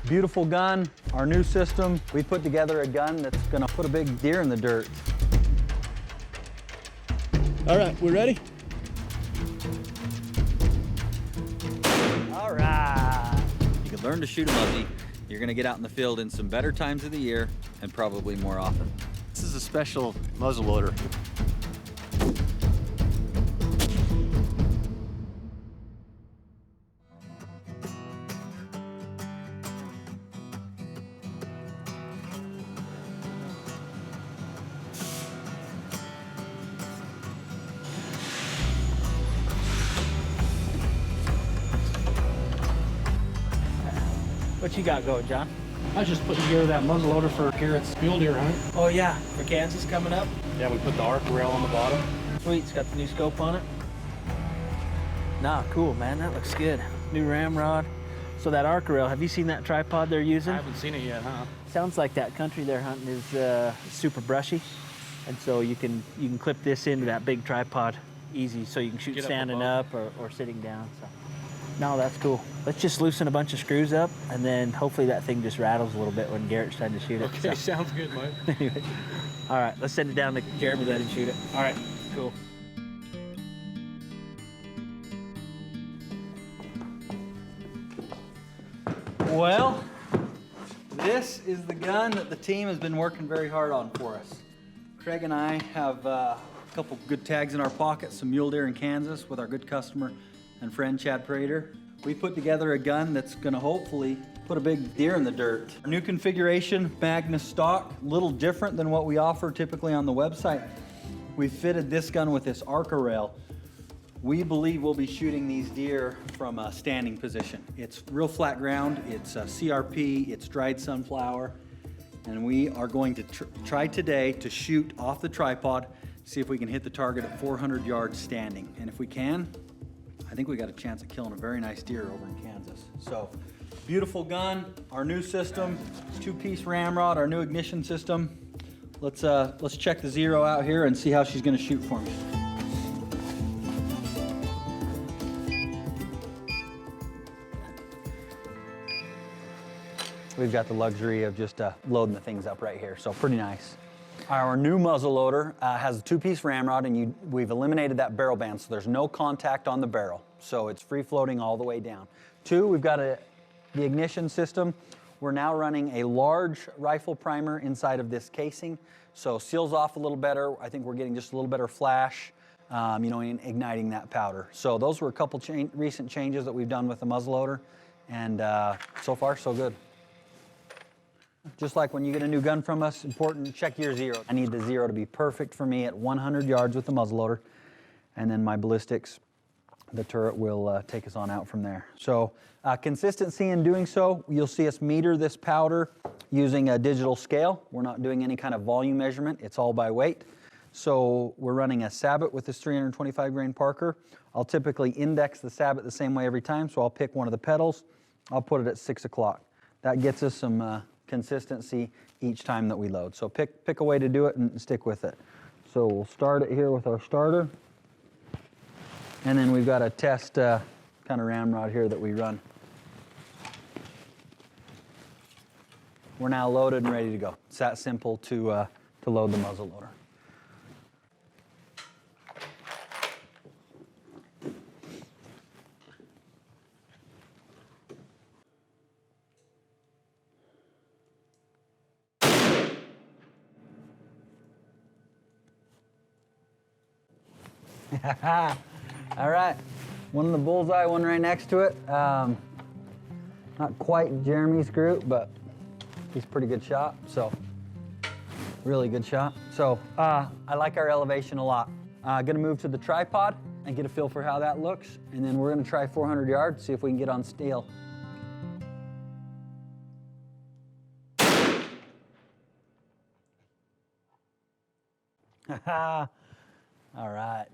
Beautiful gun, our new system. We put together a gun that's gonna put a big deer in the dirt. All right, we ready? All right. You can learn to shoot a muzzy. You're gonna get out in the field in some better times of the year and probably more often. This is a special muzzleloader. What you got going, John? I was just putting together that muzzleloader for Garrett's mule deer hunt. Oh yeah, for Kansas coming up. Yeah, we put the arc rail on the bottom. Sweet, it's got the new scope on it. Nah, cool, man, that looks good. New ramrod. So that arc rail, have you seen that tripod they're using? I haven't seen it yet, huh? Sounds like that country they're hunting is super brushy. And so you can clip this into that big tripod easy, so you can shoot Get up standing above. up or sitting down. So. No, that's cool. Let's just loosen a bunch of screws up, and then hopefully that thing just rattles a little bit when Garrett's trying to shoot it. Okay, So. sounds good, Mike. Anyway. All right, let's send it down to Jeremy then and shoot it. All right. Cool. Well, this is the gun that the team has been working very hard on for us. Craig and I have a couple good tags in our pockets, some mule deer in Kansas with our good customer and friend Chad Prater. We put together a gun that's gonna hopefully put a big deer in the dirt. Our new configuration, Magnus stock, a little different than what we offer typically on the website. We fitted this gun with this Arca rail. We believe we'll be shooting these deer from a standing position. It's real flat ground, it's CRP, it's dried sunflower, and we are going to try today to shoot off the tripod, see if we can hit the target at 400 yards standing. And if we can, I think we got a chance at killing a very nice deer over in Kansas. So, beautiful gun, our new system, two-piece ramrod, our new ignition system. Let's check the zero out here and see how she's gonna shoot for me. We've got the luxury of just loading the things up right here, so pretty nice. Our new muzzleloader has a two-piece ramrod, and we've eliminated that barrel band, so there's no contact on the barrel. So it's free-floating all the way down. Two, we've got the ignition system. We're now running a large rifle primer inside of this casing, so seals off a little better. I think we're getting just a little better flash, in igniting that powder. So those were a couple recent changes that we've done with the muzzleloader, and so far, so good. Just like when you get a new gun from us, important, check your zero. I need the zero to be perfect for me at 100 yards with the muzzleloader, and then my ballistics, the turret will take us on out from there. So consistency in doing so, you'll see us meter this powder using a digital scale. We're not doing any kind of volume measurement, it's all by weight. So we're running a sabot with this 325 grain Parker. I'll typically index the sabot the same way every time, so I'll pick one of the pedals, I'll put it at 6 o'clock. That gets us some consistency each time that we load. So pick a way to do it and stick with it. So we'll start it here with our starter. And then we've got a test kind of ramrod here that we run. We're now loaded and ready to go. It's that simple to load the muzzleloader. All right, one in the bullseye, one right next to it. Not quite Jeremy's group, but he's a pretty good shot, so really good shot. So I like our elevation a lot. Gonna move to the tripod and get a feel for how that looks, and then we're gonna try 400 yards, see if we can get on steel. All right.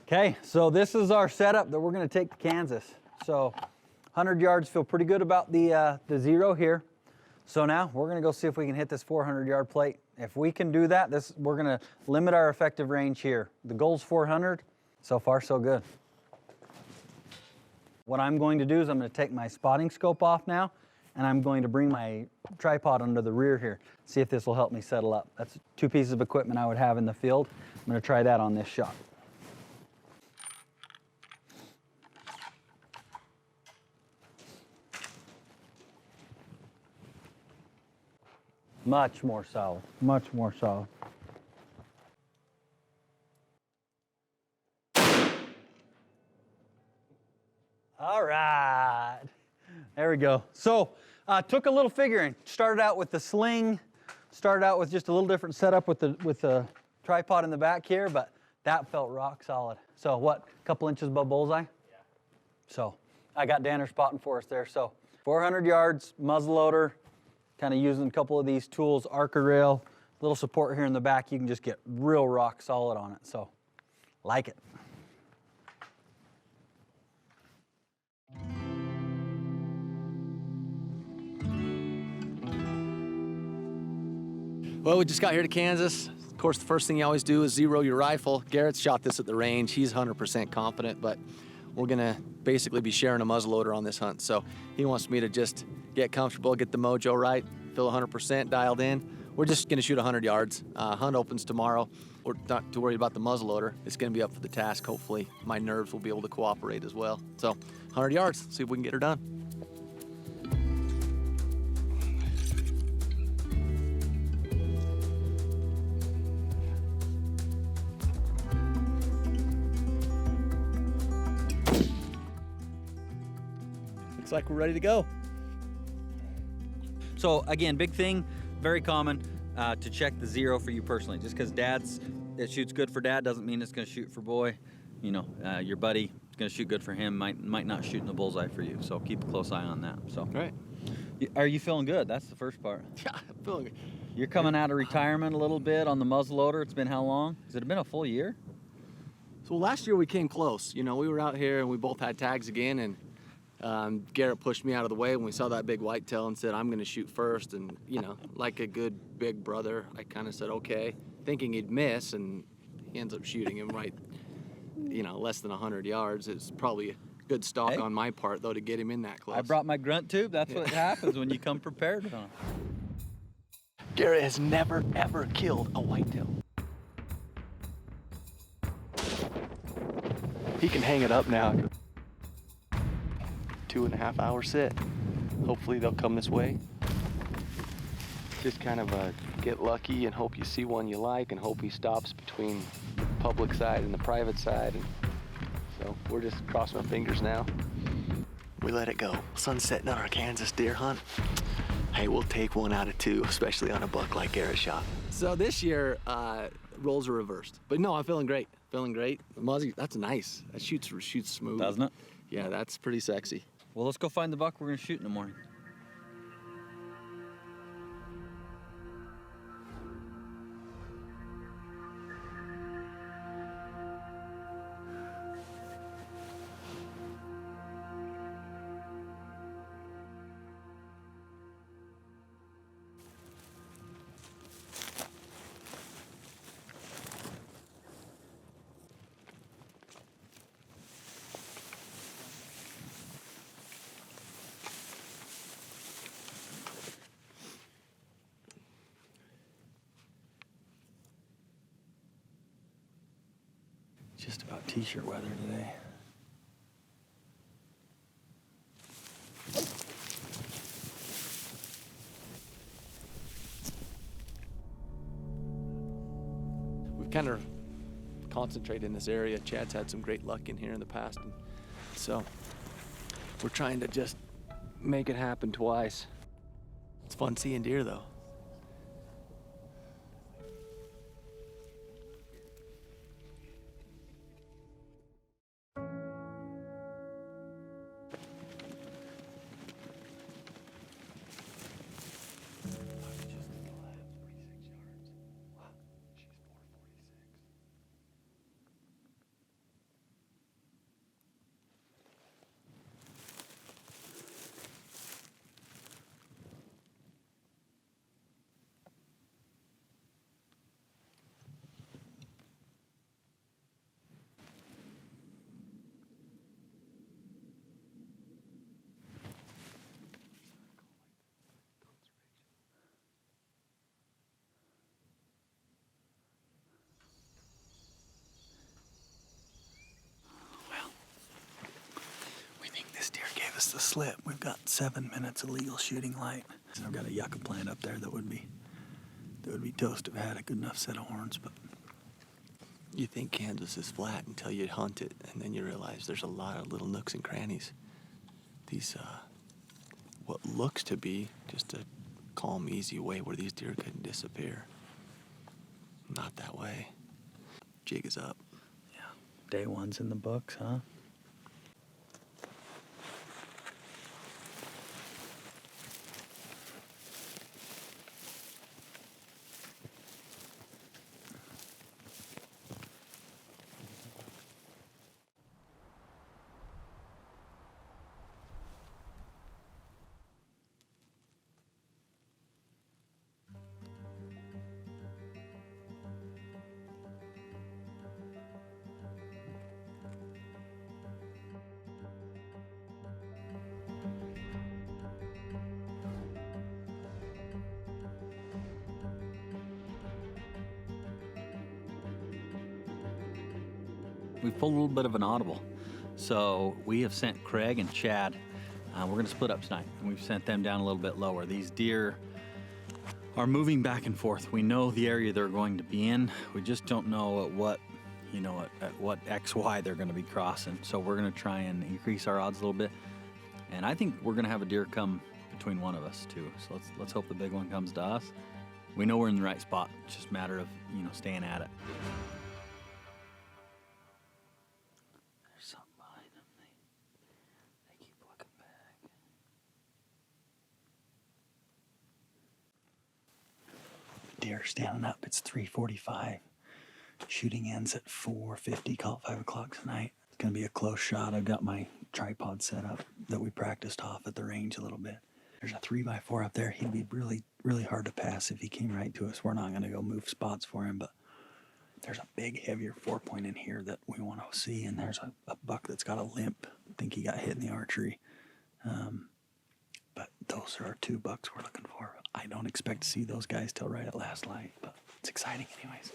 Okay, so this is our setup that we're gonna take to Kansas. So 100 yards, feel pretty good about the zero here. So now we're gonna go see if we can hit this 400 yard plate. If we can do that, we're gonna limit our effective range here. The goal's 400, so far so good. What I'm going to do is I'm gonna take my spotting scope off now, and I'm going to bring my tripod under the rear here, see if this will help me settle up. That's 2 pieces of equipment I would have in the field. I'm gonna try that on this shot. Much more solid, much more solid. All right, there we go. So took a little figuring. Started out with the sling, started out with just a little different setup with the tripod in the back here, but that felt rock solid. So what, a couple inches above bullseye? Yeah. So I got Danner spotting for us there. So 400 yards, muzzleloader, kind of using a couple of these tools, arc rail, little support here in the back. You can just get real rock solid on it. So like it. Well, we just got here to Kansas. Of course, the first thing you always do is zero your rifle. Garrett's shot this at the range. He's 100% confident, but we're gonna basically be sharing a muzzleloader on this hunt. So he wants me to just get comfortable, get the mojo right, feel 100% dialed in. We're just gonna shoot 100 yards. Hunt opens tomorrow. We're not too worried about the muzzleloader. It's gonna be up for the task. Hopefully my nerves will be able to cooperate as well. So 100 yards, see if we can get her done. Looks like we're ready to go. So again, big thing, very common to check the zero for you personally. Just because it shoots good for dad doesn't mean it's going to shoot for boy. You know, your buddy is going to shoot good for him, might not shoot in the bullseye for you. So keep a close eye on that. So Right. Are you feeling good? That's the first part. Yeah, I'm feeling good. You're coming out of retirement a little bit on the muzzleloader. It's been how long? Has it been a full year? So last year we came close. You know, we were out here and we both had tags again, and Garrett pushed me out of the way when we saw that big whitetail and said, I'm gonna shoot first. And you know, like a good big brother, I kind of said, okay, thinking he'd miss, and he ends up shooting him right, you know, less than 100 yards. It's probably a good stalk on my part, though, to get him in that close. I brought my grunt tube. That's what happens when you come prepared. Garrett has never, ever killed a whitetail. He can hang it up now. 2.5 hour sit. Hopefully they'll come this way. Just kind of get lucky and hope you see one you like and hope he stops between the public side and the private side. And so we're just crossing our fingers now. We let it go. Sun's setting on our Kansas deer hunt. Hey, we'll take 1 out of 2, especially on a buck like Garrett shot. So this year, roles are reversed. But no, I'm feeling great. Feeling great. The Muzzy, that's nice. That shoots smooth. Doesn't it? Yeah, that's pretty sexy. Well, let's go find the buck we're gonna shoot in the morning. Just about t-shirt weather today. We've kind of concentrated in this area. Chad's had some great luck in here in the past, and so we're trying to just make it happen twice. It's fun seeing deer, though. missed the slip. We've got 7 minutes of legal shooting light. So I've got a yucca plant up there that would be toast if it had a good enough set of horns, but You think Kansas is flat until you hunt it, and then you realize there's a lot of little nooks and crannies. These, what looks to be just a calm, easy way where these deer couldn't disappear. Not that way. Jig is up. yeah, day one's in the books, huh? We've pulled a little bit of an audible. So we have sent Kregg and Chad. We're gonna split up tonight. And we've sent them down a little bit lower. These deer are moving back and forth. We know the area they're going to be in. We just don't know at what, at what XY they're gonna be crossing. So we're gonna try and increase our odds a little bit. And I think we're gonna have a deer come between one of us too. So let's hope the big one comes to us. We know we're in the right spot. It's just a matter of, staying at it. Something behind them. They keep looking back. Deer standing up. It's 3:45. Shooting ends at 4:50. Call it 5 o'clock tonight. It's gonna be a close shot. I've got my tripod set up that we practiced off at the range a little bit. There's a 3x4 up there. He'd be really, really hard to pass if he came right to us. We're not gonna go move spots for him, but there's a big, heavier 4-point in here that we want to see, and there's a buck that's got a limp. I think he got hit in the archery. But those are our 2 bucks we're looking for. I don't expect to see those guys till right at last light, but it's exciting anyways.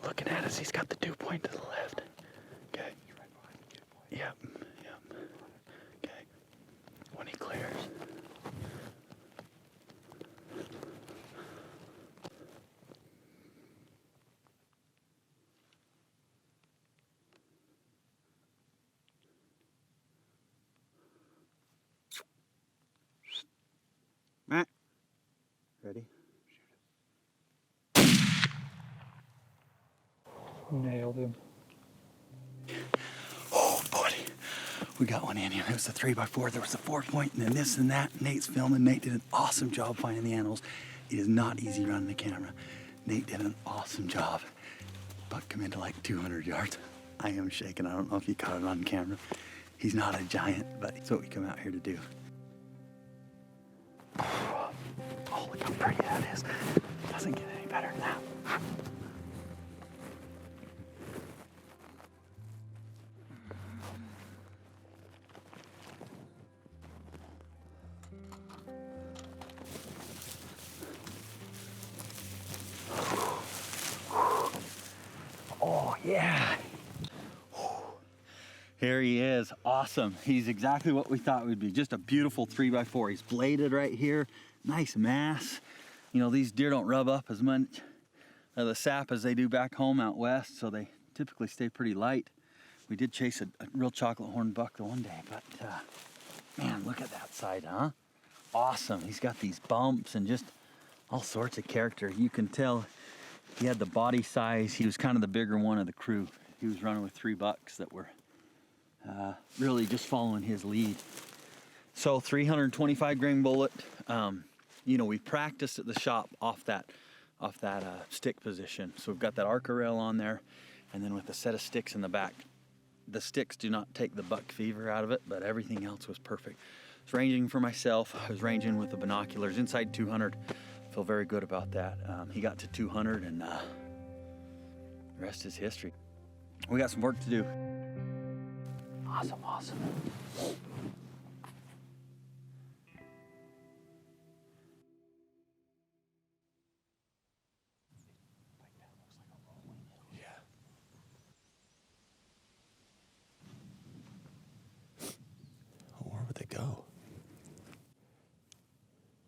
Looking at us, he's got the 2-point to the left. Okay. Yep. Okay. When he clears. Ready? Nailed him. Oh, buddy. We got one in here. It was a 3x4. There was a 4-point and then this and that. Nate's filming. Nate did an awesome job finding the animals. It is not easy running the camera. Nate did an awesome job. Buck come into like 200 yards. I am shaking. I don't know if you caught it on camera. He's not a giant, but it's what we come out here to do. Oh, look how pretty that is. Doesn't get any better than that. Oh, yeah. Here he is. Awesome. He's exactly what we thought we'd be. Just a beautiful 3x4. He's bladed right here. Nice mass. These deer don't rub up as much of the sap as they do back home out west, so they typically stay pretty light. We did chase a real chocolate horn buck the one day, but man, look at that side, huh? Awesome. He's got these bumps and just all sorts of character. You can tell he had the body size. He was kind of the bigger one of the crew. He was running with 3 bucks that were really just following his lead. So 325 grain bullet. We practiced at the shop off that stick position. So we've got that arc rail on there, and then with a set of sticks in the back. The sticks do not take the buck fever out of it, but everything else was perfect. was ranging for myself. I was ranging with the binoculars inside 200. Feel very good about that. He got to 200 and the rest is history. We got some work to do. Awesome, awesome. Where would they go?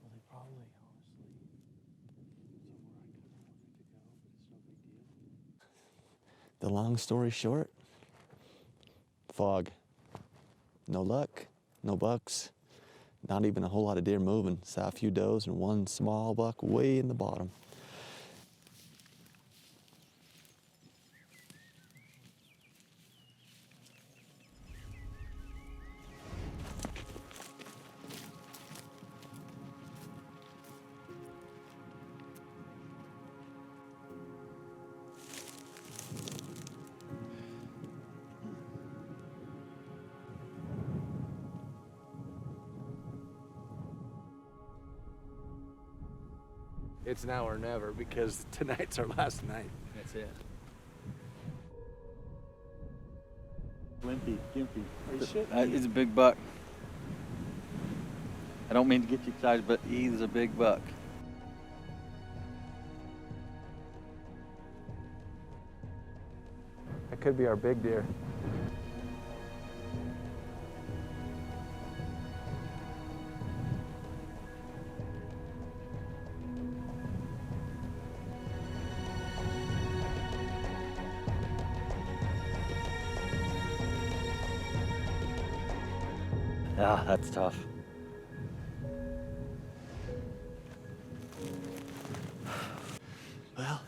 Well, they probably, honestly, The long story short, fog. No luck, no bucks, not even a whole lot of deer moving. Saw a few does and one small buck way in the bottom. It's now or never because tonight's our last night. That's it. Gimpy. He's a big buck. I don't mean to get you excited, but he's a big buck. That could be our big deer. Yeah, that's tough. Well,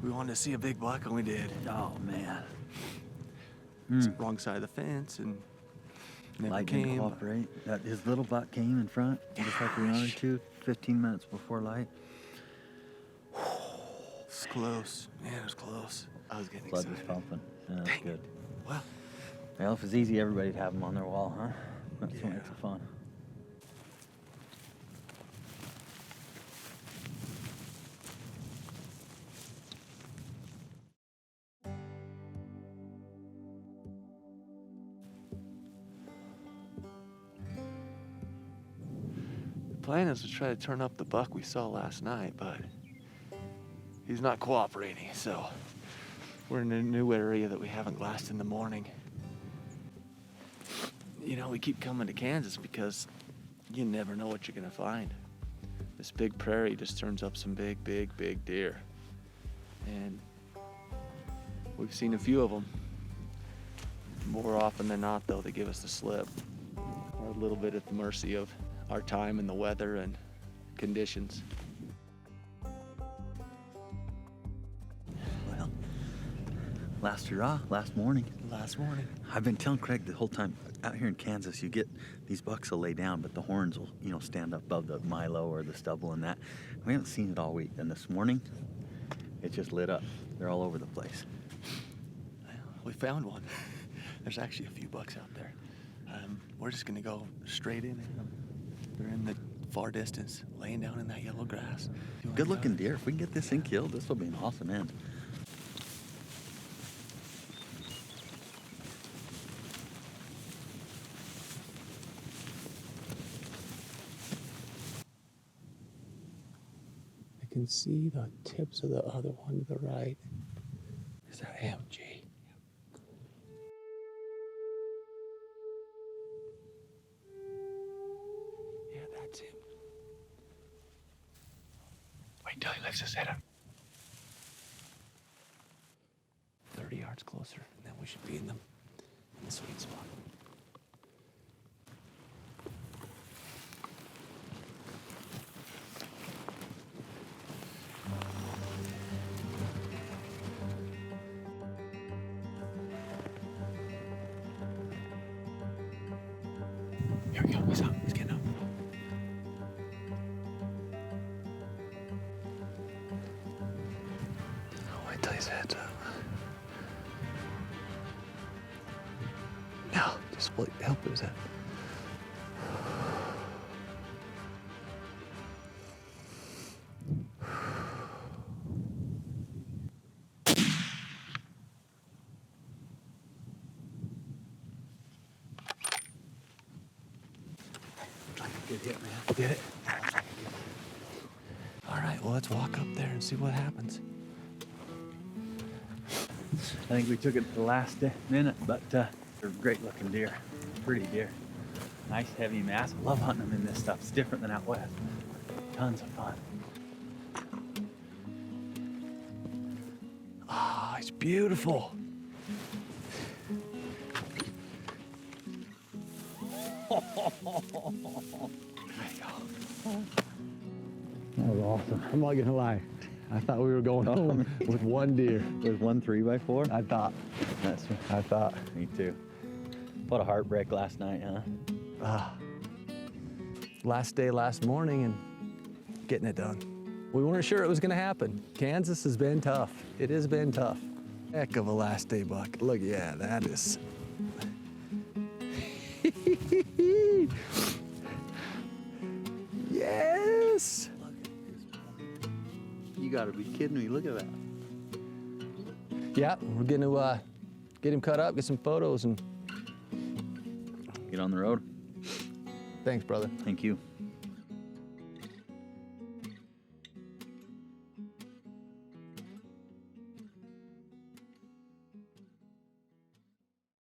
we wanted to see a big buck and we did. Oh man. It's the wrong side of the fence and never Light came. didn't cooperate. His little buck came in front, just like we wanted to, 15 minutes before light. It's close. Man, it was close. I was getting Blood was excited. pumping. Yeah, that's Dang it. good. Well, Well, if it's easy, everybody'd have them on their wall, huh? That's what makes it fun. the plan is to try to turn up the buck we saw last night, but he's not cooperating, so we're in a new area that we haven't glassed in the morning. You know, we keep coming to Kansas because you never know what you're gonna find. This big prairie just turns up some big deer. And we've seen a few of them. More often than not, though, they give us the slip. We're a little bit at the mercy of our time and the weather and conditions. Well, last hurrah, last morning. Last morning. I've been telling Craig the whole time, out here in Kansas, you get these bucks will lay down, but the horns will, stand up above the milo or the stubble and that. We haven't seen it all week, and this morning, it just lit up. They're all over the place. We found one. There's actually a few bucks out there. We're just gonna go straight in. They're in the far distance, laying down in that yellow grass. Good looking deer. If we can get this thing killed, this will be an awesome end. I can see the tips of the other one to the right. Is that him, G? Yeah, that's him. Wait till he lifts his head up. 30 yards closer, and then we should be in the sweet spot. Here we go. He's up. He's getting up. Oh, wait till his head's up. No, just help his head. hit, man. Did it? All right, well, let's walk up there and see what happens. I think we took it to the last minute, but they're great looking deer. Pretty deer. Nice heavy mass. I love hunting them in this stuff. It's different than out west. Tons of fun. Ah, it's beautiful. That was awesome. I'm not gonna lie. I thought we were going home with one deer. There's one 3x4? I thought. I thought. Me too. What a heartbreak last night, huh? Last day, last morning, and getting it done. We weren't sure it was gonna happen. Kansas has been tough. It has been tough. Heck of a last day buck. Look, yeah, that is. Yes! You gotta be kidding me. Look at that. Yeah, we're gonna get him cut up, get some photos, and Get on the road. thanks, brother. Thank you.